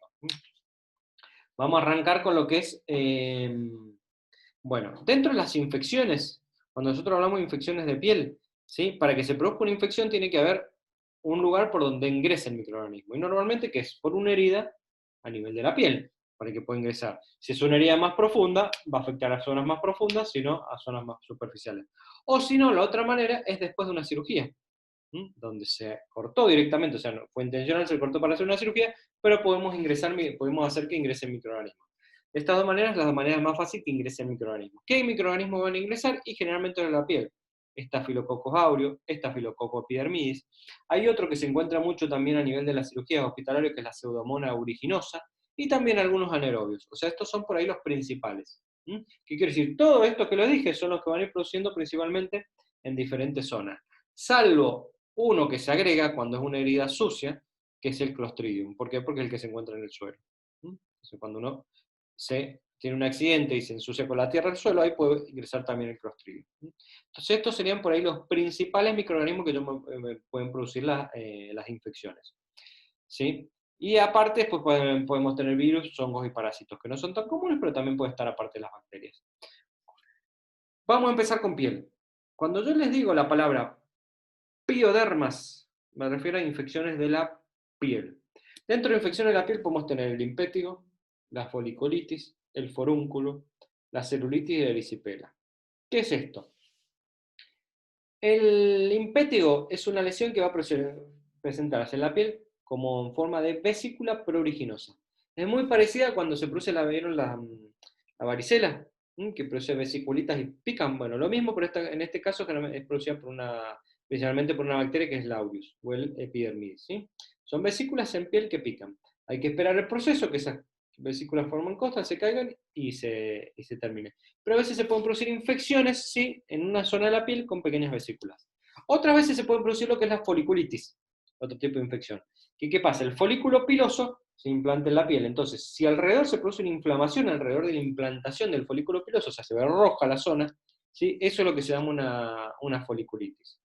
Speaker 1: Vamos a arrancar con lo que es, bueno, dentro de las infecciones, cuando nosotros hablamos de infecciones de piel, ¿sí? Para que se produzca una infección tiene que haber un lugar por donde ingrese el microorganismo. Y normalmente, ¿qué es? Por una herida a nivel de la piel, para que pueda ingresar. Si es una herida más profunda, va a afectar a zonas más profundas, si no, a zonas más superficiales. O si no, la otra manera es después de una cirugía, donde se cortó directamente, o sea, no fue intencional, se cortó para hacer una cirugía, pero podemos hacer que ingrese el microorganismo. De estas dos maneras, las dos maneras más fáciles que ingrese el microorganismo. ¿Qué microorganismos van a ingresar? Y generalmente en la piel. Staphylococcus aureus, Staphylococcus epidermidis. Hay otro que se encuentra mucho también a nivel de las cirugías hospitalarias, que es la Pseudomonas aeruginosa, y también algunos anaerobios. O sea, estos son por ahí los principales. ¿Qué quiere decir? Todo esto que lo dije son los que van a ir produciendo principalmente en diferentes zonas, salvo uno que se agrega cuando es una herida sucia, que es el Clostridium. ¿Por qué? Porque es el que se encuentra en el suelo. Entonces, cuando uno tiene un accidente y se ensucia con la tierra el suelo, ahí puede ingresar también el Clostridium. Entonces, estos serían por ahí los principales microorganismos que me pueden producir las infecciones. ¿Sí? Y aparte, después podemos tener virus, hongos y parásitos, que no son tan comunes, pero también puede estar aparte de las bacterias. Vamos a empezar con piel. Cuando yo les digo la palabra piodermas, me refiero a infecciones de la piel. Dentro de infecciones de la piel podemos tener el impétigo, la foliculitis, el forúnculo, la celulitis y la erisipela. ¿Qué es esto? El impétigo es una lesión que va a presentarse en la piel como en forma de vesícula pruriginosa. Es muy parecida a cuando se produce la varicela, que produce vesiculitas y pican. Bueno, lo mismo, pero en este caso es producida principalmente por una bacteria que es la aureus, o el epidermidis. ¿Sí? Son vesículas en piel que pican. Hay que esperar el proceso, que esas vesículas forman costras, se caigan y se termine. Pero a veces se pueden producir infecciones, ¿sí?, en una zona de la piel con pequeñas vesículas. Otras veces se puede producir lo que es la foliculitis, otro tipo de infección. ¿Qué pasa? El folículo piloso se implanta en la piel. Entonces, si alrededor se produce una inflamación, alrededor de la implantación del folículo piloso, o sea, se ve roja la zona, ¿sí?, eso es lo que se llama una foliculitis.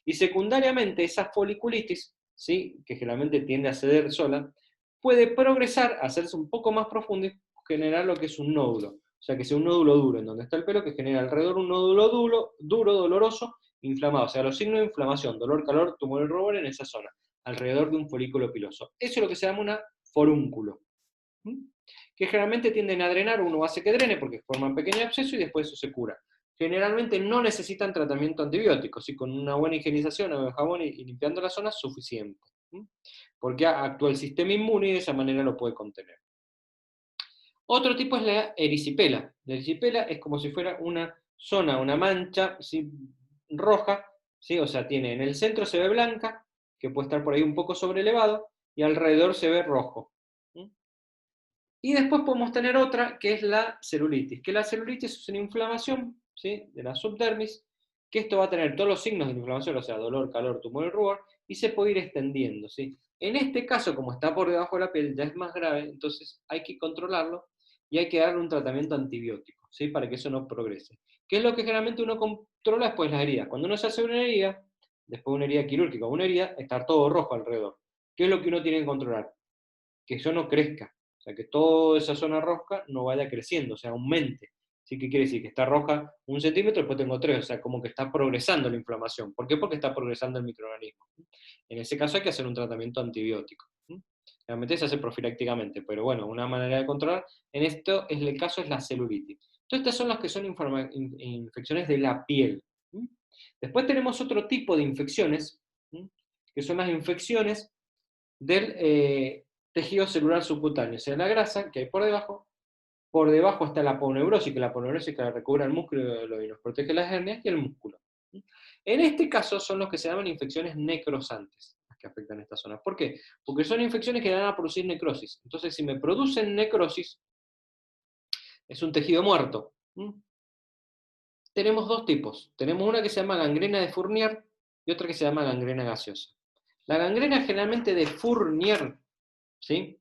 Speaker 1: Y secundariamente, esa foliculitis, ¿sí?, que generalmente tiende a ceder sola, puede progresar, hacerse un poco más profundo y generar lo que es un nódulo. O sea, que sea un nódulo duro, en donde está el pelo, que genera alrededor un nódulo duro, doloroso, inflamado. O sea, los signos de inflamación, dolor, calor, tumor y rubor en esa zona, alrededor de un folículo piloso. Eso es lo que se llama una forúnculo. Que generalmente tienden a drenar, uno hace que drene porque forman pequeño absceso y después eso se cura. Generalmente no necesitan tratamiento antibiótico, ¿sí? Con una buena higienización o jabón y limpiando la zona es suficiente. Porque actúa el sistema inmune y de esa manera lo puede contener. Otro tipo es la erisipela. La erisipela es como si fuera una zona, una mancha, ¿sí?, roja, ¿sí? O sea, tiene en el centro se ve blanca, que puede estar por ahí un poco sobrelevado, y alrededor se ve rojo. Y después podemos tener otra, que es la celulitis, que la celulitis es una inflamación, ¿sí?, de la subdermis, que esto va a tener todos los signos de inflamación, o sea, dolor, calor, tumor y rubor, y se puede ir extendiendo, ¿sí? En este caso, como está por debajo de la piel, ya es más grave, entonces hay que controlarlo y hay que darle un tratamiento antibiótico, ¿sí?, para que eso no progrese. ¿Qué es lo que generalmente uno controla después? Las heridas. Cuando uno se hace una herida, después una herida quirúrgica, una herida, está todo rojo alrededor. ¿Qué es lo que uno tiene que controlar? Que eso no crezca. O sea, que toda esa zona roja no vaya creciendo, o sea, aumente. ¿Sí? ¿Qué quiere decir? Que está roja 1 centímetro, después tengo 3, o sea, como que está progresando la inflamación. ¿Por qué? Porque está progresando el microorganismo. En ese caso hay que hacer un tratamiento antibiótico. Realmente se hace profilácticamente, pero bueno, una manera de controlar, en esto es el caso es la celulitis. Entonces estas son las que son infecciones de la piel. Después tenemos otro tipo de infecciones, que son las infecciones del tejido celular subcutáneo, o sea, la grasa que hay por debajo está la aponeurosis, que la aponeurosis que recubre el músculo y nos protege las hernias, y el músculo. En este caso son los que se llaman infecciones necrosantes, las que afectan esta zona. ¿Por qué? Porque son infecciones que van a producir necrosis. Entonces, si me producen necrosis, es un tejido muerto. Tenemos dos tipos. Tenemos una que se llama gangrena de Fournier y otra que se llama gangrena gaseosa. La gangrena generalmente de Fournier, ¿sí?,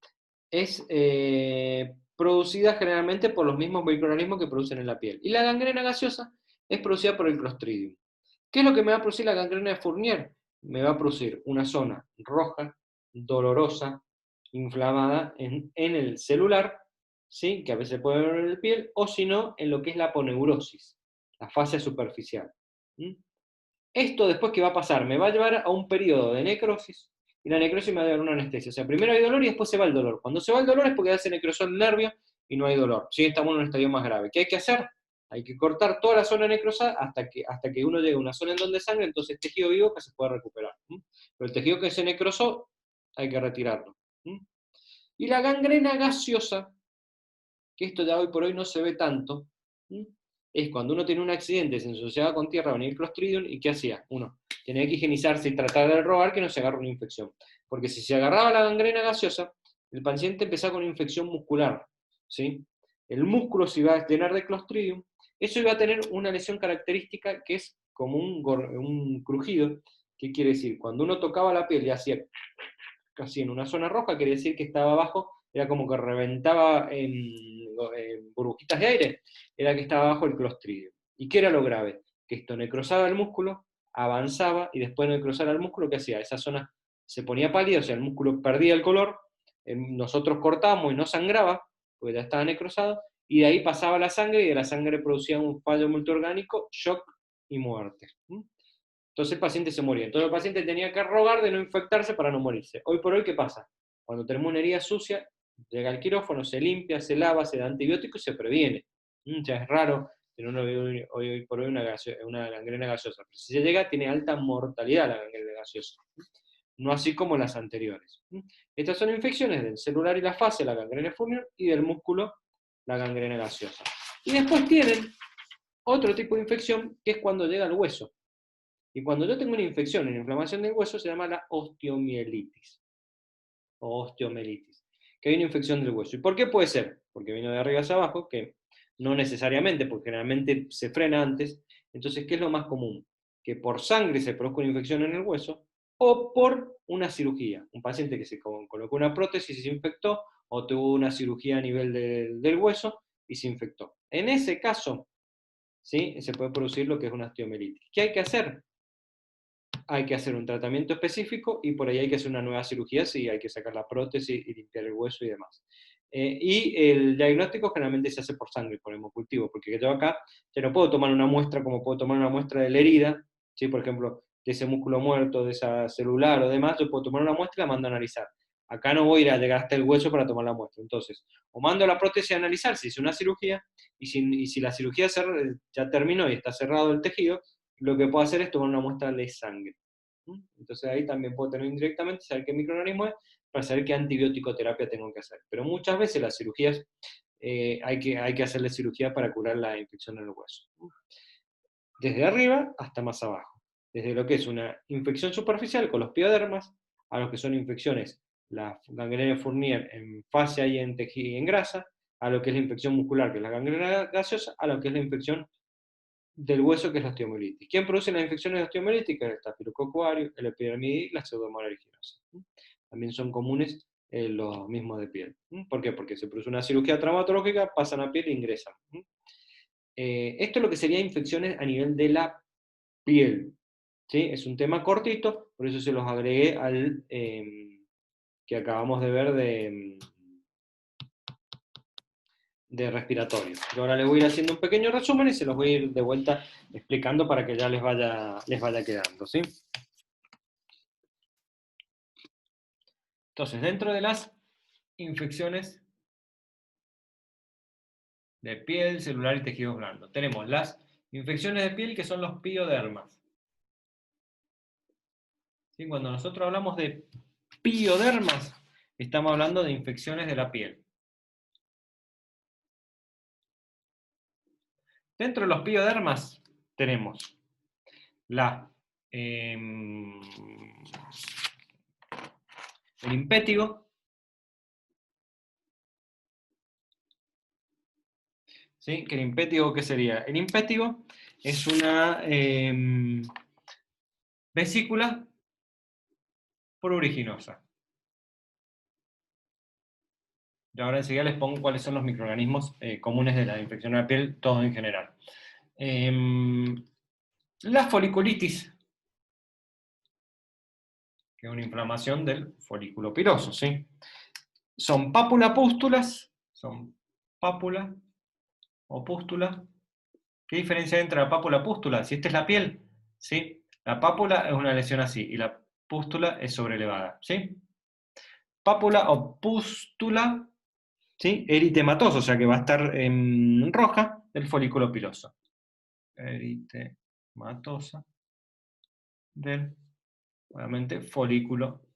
Speaker 1: es producida generalmente por los mismos microorganismos que producen en la piel. Y la gangrena gaseosa es producida por el Clostridium. ¿Qué es lo que me va a producir la gangrena de Fournier? Me va a producir una zona roja, dolorosa, inflamada en el celular, ¿sí?, que a veces puede ver en la piel, o si no, en lo que es la aponeurosis, la fase superficial. Esto después, ¿qué va a pasar? Me va a llevar a un periodo de necrosis, y la necrosis me va a dar una anestesia. O sea, primero hay dolor y después se va el dolor. Cuando se va el dolor es porque ya se necrosó el nervio y no hay dolor. Sí, estamos en un estadio más grave. ¿Qué hay que hacer? Hay que cortar toda la zona necrosada hasta que uno llegue a una zona en donde sangre, entonces tejido vivo que se puede recuperar. Pero el tejido que se necrosó, hay que retirarlo. Y la gangrena gaseosa, que esto ya hoy por hoy no se ve tanto, es cuando uno tiene un accidente, se ensuciaba con tierra, venía el Clostridium, ¿y qué hacía? Uno tenía que higienizarse y tratar de robar que no se agarre una infección. Porque si se agarraba la gangrena gaseosa, el paciente empezaba con una infección muscular, ¿sí? El músculo se iba a llenar de Clostridium, eso iba a tener una lesión característica que es como un crujido. ¿Qué quiere decir? Cuando uno tocaba la piel y hacía casi en una zona roja, quiere decir que estaba abajo, era como que reventaba en burbujitas de aire, era que estaba abajo el Clostridium. ¿Y qué era lo grave? Que esto necrosaba el músculo, avanzaba, y después de necrosar el músculo, ¿qué hacía? Esa zona se ponía pálida, o sea, el músculo perdía el color, nosotros cortábamos y no sangraba, porque ya estaba necrosado, y de ahí pasaba la sangre, y de la sangre producía un fallo multiorgánico, shock y muerte. Entonces el paciente se moría. Entonces el paciente tenía que rogar de no infectarse para no morirse. Hoy por hoy, ¿qué pasa? Cuando tenemos una herida sucia, llega al quirófano, se limpia, se lava, se da antibiótico y se previene. Ya es raro tener hoy por hoy una gangrena gaseosa. Pero si se llega, tiene alta mortalidad la gangrena gaseosa. No así como las anteriores. Estas son infecciones del celular y la fase, la gangrena Fournier, y del músculo, la gangrena gaseosa. Y después tienen otro tipo de infección, que es cuando llega al hueso. Y cuando yo tengo una infección, una inflamación del hueso, se llama la osteomielitis, o osteomelitis, que hay una infección del hueso. ¿Y por qué puede ser? Porque vino de arriba hacia abajo, que no necesariamente, porque generalmente se frena antes. Entonces, ¿qué es lo más común? Que por sangre se produzca una infección en el hueso, o por una cirugía. Un paciente que se colocó una prótesis y se infectó, o tuvo una cirugía a nivel del hueso y se infectó. En ese caso, ¿sí?, se puede producir lo que es una osteomelitis. ¿Qué hay que hacer? Hay que hacer un tratamiento específico y por ahí hay que hacer una nueva cirugía, si hay que sacar la prótesis y limpiar el hueso y demás. Y el diagnóstico generalmente se hace por sangre, por hemocultivo, porque yo acá ya no puedo tomar una muestra como puedo tomar una muestra de la herida, ¿sí? Por ejemplo, de ese músculo muerto, de esa celular o demás, yo puedo tomar una muestra y la mando a analizar. Acá no voy a ir a llegar hasta el hueso para tomar la muestra. Entonces, o mando la prótesis a analizar si es una cirugía, y si la cirugía ya terminó y está cerrado el tejido, lo que puedo hacer es tomar una muestra de sangre. Entonces ahí también puedo tener indirectamente, saber qué microorganismo es, para saber qué antibiótico terapia tengo que hacer. Pero muchas veces las cirugías, hay que hacerle cirugía para curar la infección en el hueso. Desde arriba hasta más abajo. Desde lo que es una infección superficial con los piodermas, a lo que son infecciones, la gangrena Fournier en fascia y en tejido y en grasa, a lo que es la infección muscular, que es la gangrena gaseosa, a lo que es la infección del hueso, que es la osteomielitis. ¿Quién produce las infecciones osteomielíticas? El Staphylococcus aureus, el epidermidis y la Pseudomonas aeruginosa. También son comunes los mismos de piel. ¿Por qué? Porque se produce una cirugía traumatológica, pasan a piel e ingresan. Esto es lo que sería infecciones a nivel de la piel. ¿Sí? Es un tema cortito, por eso se los agregué al que acabamos de ver de respiratorio. Yo ahora les voy a ir haciendo un pequeño resumen y se los voy a ir de vuelta explicando para que ya les vaya quedando, ¿sí? Entonces, dentro de las infecciones de piel, celular y tejidos blandos, tenemos las infecciones de piel, que son los piodermas. ¿Sí? Cuando nosotros hablamos de piodermas, estamos hablando de infecciones de la piel. Dentro de los piodermas tenemos el impétigo, ¿sí? ¿Que el impétigo qué sería? El impétigo es una vesícula pruriginosa. Y ahora enseguida les pongo cuáles son los microorganismos comunes de la infección de la piel, todo en general. La foliculitis, que es una inflamación del folículo piloso, ¿sí? Son pápula-pústulas, son pápula o pústula. ¿Qué diferencia hay entre la pápula y pústula? Si esta es la piel, ¿sí? La pápula es una lesión así, y la pústula es sobrelevada, ¿sí? Pápula o pústula, ¿sí? Eritematoso, o sea que va a estar en roja, el folículo piloso. Eritematosa del, obviamente, folículo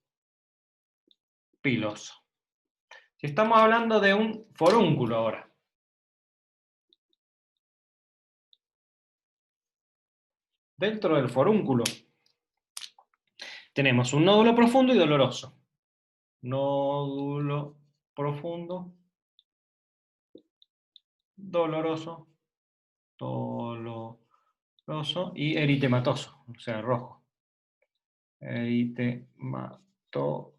Speaker 1: piloso. Si estamos hablando de un forúnculo ahora, dentro del forúnculo tenemos un nódulo profundo y doloroso. Nódulo profundo, doloroso y eritematoso, o sea, rojo. Eritematoso.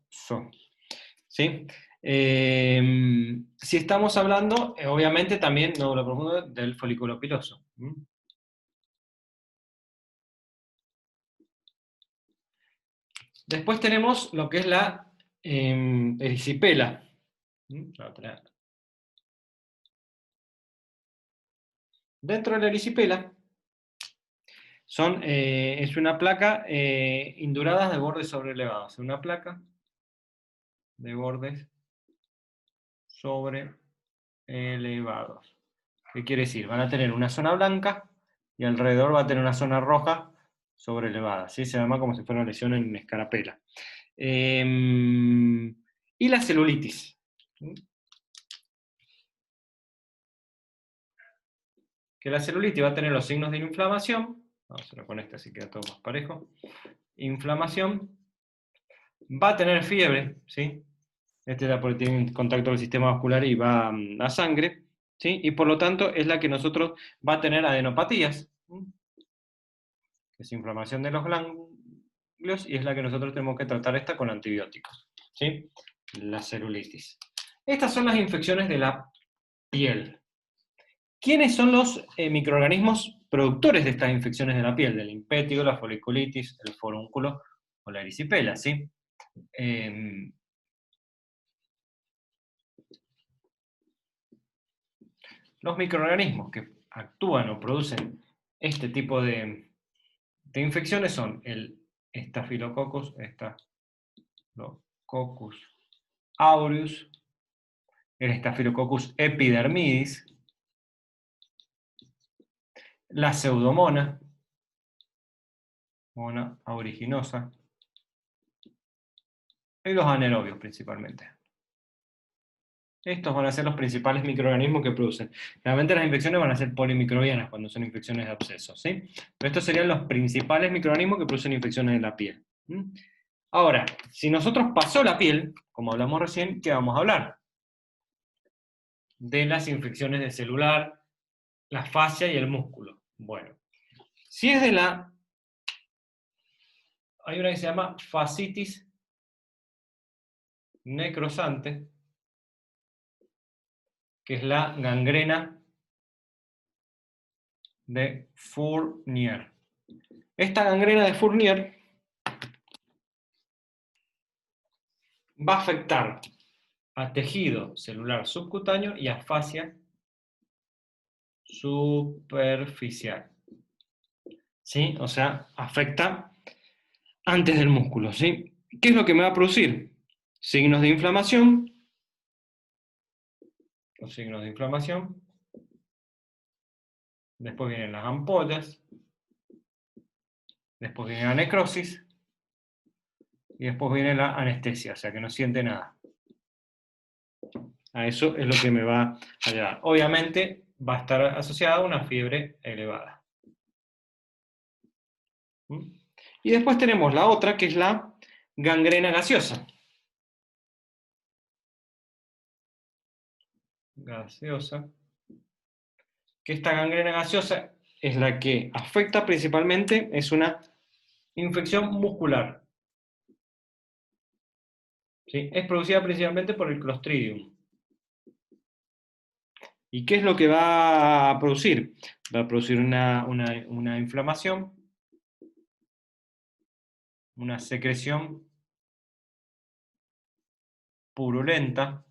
Speaker 1: ¿Sí? Si estamos hablando, obviamente también, nódulo profundo del folículo piloso. Después tenemos lo que es la erisipela. Dentro de la erisipela es una placa indurada de bordes sobrelevados. Una placa de bordes sobreelevados. ¿Qué quiere decir? Van a tener una zona blanca y alrededor va a tener una zona roja sobrelevada. ¿Sí? Se llama como si fuera una lesión en escarapela. Y la celulitis. Que la celulitis va a tener los signos de inflamación. Vamos a hacerlo con esta así queda todo más parejo. Inflamación. Va a tener fiebre, ¿sí? Este es porque tiene contacto con el sistema vascular y va a sangre, ¿sí? Y por lo tanto es la que nosotros va a tener adenopatías, que es inflamación de los ganglios, y es la que nosotros tenemos que tratar esta con antibióticos, ¿sí? La celulitis. Estas son las infecciones de la piel. ¿Quiénes son los microorganismos productores de estas infecciones de la piel? Del impétigo, la foliculitis, el forúnculo o la erisipela, ¿sí? Los microorganismos que actúan o producen este tipo de infecciones son el Staphylococcus aureus, el Staphylococcus epidermidis, la pseudomonas, mona aeruginosa, y los anaerobios principalmente. Estos van a ser los principales microorganismos que producen. Realmente las infecciones van a ser polimicrobianas cuando son infecciones de abscesos, ¿sí? Pero estos serían los principales microorganismos que producen infecciones de la piel. Ahora, si nosotros pasó la piel, como hablamos recién, ¿qué vamos a hablar? De las infecciones de celular, la fascia y el músculo. Bueno, si es de la... Hay una que se llama fascitis necrosante, que es la gangrena de Fournier. Esta gangrena de Fournier va a afectar a tejido celular subcutáneo y a fascia superficial. ¿Sí? O sea, afecta antes del músculo, ¿sí? ¿Qué es lo que me va a producir? Signos de inflamación. Los signos de inflamación. Después vienen las ampollas. Después viene la necrosis. Y después viene la anestesia, o sea que no siente nada. A eso es lo que me va a llevar. Obviamente va a estar asociada a una fiebre elevada. Y después tenemos la otra, que es la gangrena gaseosa. Gaseosa. Que esta gangrena gaseosa es la que afecta principalmente, es una infección muscular. ¿Sí? Es producida principalmente por el Clostridium. ¿Y qué es lo que va a producir? Va a producir una inflamación, una secreción purulenta,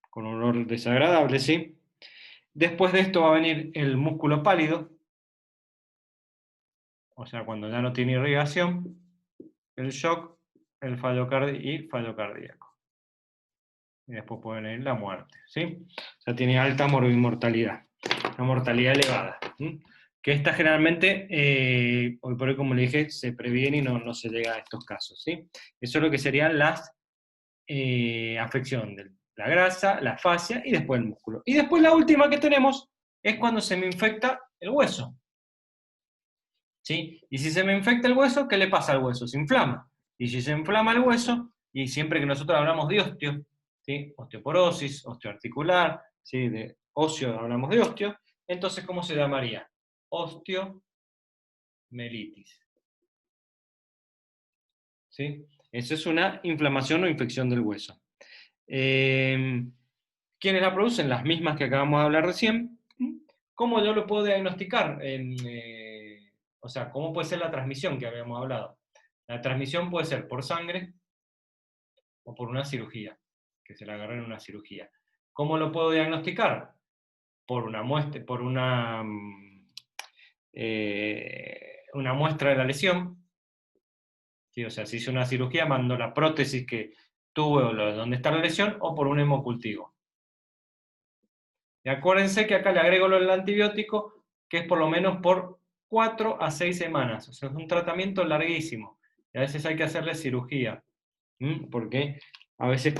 Speaker 1: con un olor desagradable, ¿sí? Después de esto va a venir el músculo pálido, o sea, cuando ya no tiene irrigación, el shock, el fallo cardíaco. Y después puede venir la muerte, ¿sí? O sea, tiene alta mortalidad, una mortalidad elevada. Que esta generalmente, hoy por hoy, como le dije, se previene y no se llega a estos casos, ¿sí? Eso es lo que serían las afección de la grasa, la fascia y después el músculo. Y después la última que tenemos es cuando se me infecta el hueso. ¿Sí? Y si se me infecta el hueso, ¿qué le pasa al hueso? Se inflama. Y si se inflama el hueso, y siempre que nosotros hablamos de osteo, ¿sí? Osteoporosis, osteoarticular, ¿sí? De óseo hablamos de osteo, entonces ¿cómo se llamaría? Osteomelitis, ¿sí? Eso es una inflamación o infección del hueso. ¿Quiénes la producen? Las mismas que acabamos de hablar recién. ¿Cómo yo lo puedo diagnosticar? O sea, ¿cómo puede ser la transmisión que habíamos hablado? La transmisión puede ser por sangre o por una cirugía, que se la agarre en una cirugía. ¿Cómo lo puedo diagnosticar? Por una muestra, por una muestra de la lesión. ¿Sí? O sea, si hice una cirugía, mando la prótesis que tuve o donde está la lesión, o por un hemocultivo. Y acuérdense que acá le agrego lo del antibiótico, que es por lo menos por 4 a 6 semanas. O sea, es un tratamiento larguísimo. Y a veces hay que hacerle cirugía. Porque a veces,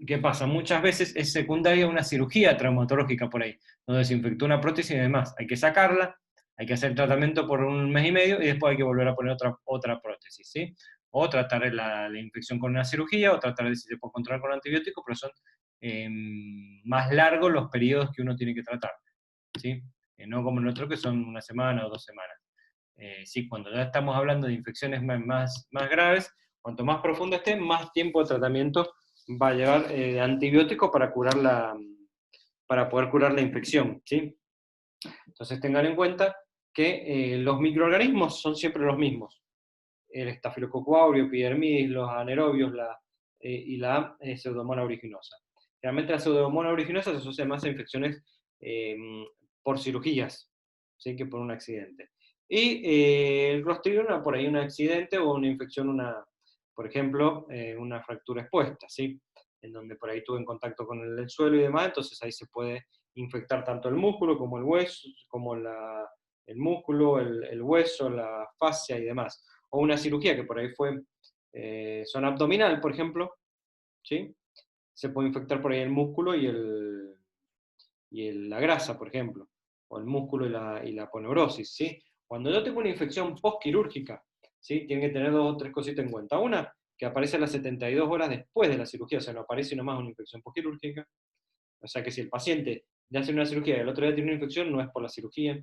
Speaker 1: ¿qué pasa? Muchas veces es secundaria una cirugía traumatológica por ahí, donde se infectó una prótesis y demás. Hay que sacarla, hay que hacer el tratamiento por 1 mes y medio y después hay que volver a poner otra prótesis, ¿sí? O tratar la infección con una cirugía, o tratar de si se puede controlar con antibióticos, pero son más largos los periodos que uno tiene que tratar, ¿sí? No como en otro que son 1 semana o 2 semanas. Sí, cuando ya estamos hablando de infecciones más graves, cuanto más profundo esté, más tiempo de tratamiento va a llevar de antibiótico para poder curar la infección, ¿sí? Entonces tengan en cuenta que los microorganismos son siempre los mismos. El estafilococo aureus, epidermidis, los anaerobios y la pseudomonas aeruginosa. Realmente la pseudomonas aeruginosa se asocia más a infecciones eh, por cirugías, ¿sí? Que por un accidente. Y el Clostridium, por ahí un accidente o una infección, por ejemplo, una fractura expuesta, ¿sí? En donde por ahí tuve en contacto con el suelo y demás, entonces ahí se puede infectar tanto el músculo como el hueso, como el músculo, el hueso, la fascia y demás. O una cirugía que por ahí fue zona abdominal, por ejemplo, ¿sí? Se puede infectar por ahí el músculo y la grasa, por ejemplo, o el músculo y la aponeurosis, ¿sí? Cuando yo tengo una infección postquirúrgica, ¿sí? Tienen que tener 2 o 3 cositas en cuenta. Una, que aparece a las 72 horas después de la cirugía, o sea, no aparece nomás una infección postquirúrgica. O sea que si el paciente le hace una cirugía y el otro día tiene una infección, no es por la cirugía.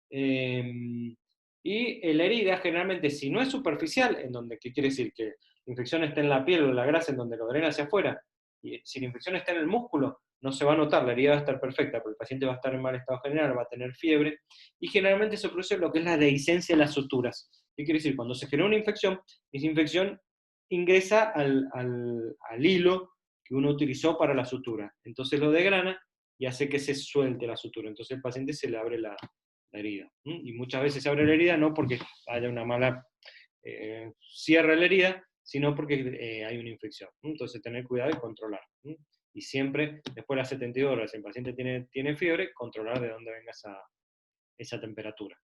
Speaker 1: Y la herida generalmente, si no es superficial, ¿qué quiere decir? Que la infección está en la piel o en la grasa, en donde lo drena hacia afuera, y si la infección está en el músculo, no se va a notar, la herida va a estar perfecta, porque el paciente va a estar en mal estado general, va a tener fiebre, y generalmente se produce lo que es la dehiscencia de las suturas. ¿Qué quiere decir? Cuando se genera una infección, esa infección ingresa al hilo que uno utilizó para la sutura, entonces lo degrana y hace que se suelte la sutura, entonces el paciente se le abre la herida. Y muchas veces se abre la herida no porque haya una mala cierre la herida, sino porque hay una infección. Entonces tener cuidado y controlar. Y siempre, después de las 72 horas, si el paciente tiene fiebre, controlar de dónde venga esa temperatura.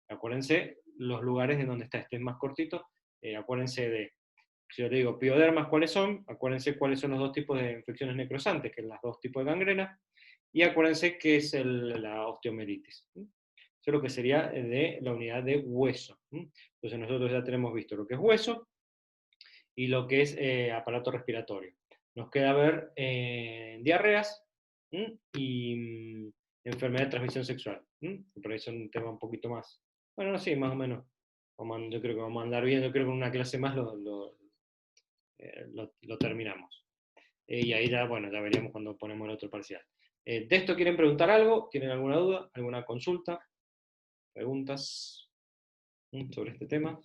Speaker 1: Acuérdense los lugares en donde estén más cortitos, acuérdense de, si yo le digo piodermas, ¿cuáles son? Acuérdense cuáles son los 2 tipos de infecciones necrosantes, que son los 2 tipos de gangrena, y acuérdense que es la osteomelitis. Eso es lo que sería de la unidad de hueso. Entonces nosotros ya tenemos visto lo que es hueso y lo que es aparato respiratorio. Nos queda ver diarreas y enfermedad de transmisión sexual. Por eso es un tema un poquito más. Bueno, no, sí, más o menos. Yo creo que vamos a andar bien, yo creo que en una clase más lo terminamos. Y ahí ya, bueno, ya veríamos cuando ponemos el otro parcial. ¿De esto quieren preguntar algo? ¿Tienen alguna duda? ¿Alguna consulta? ¿Preguntas sobre este tema?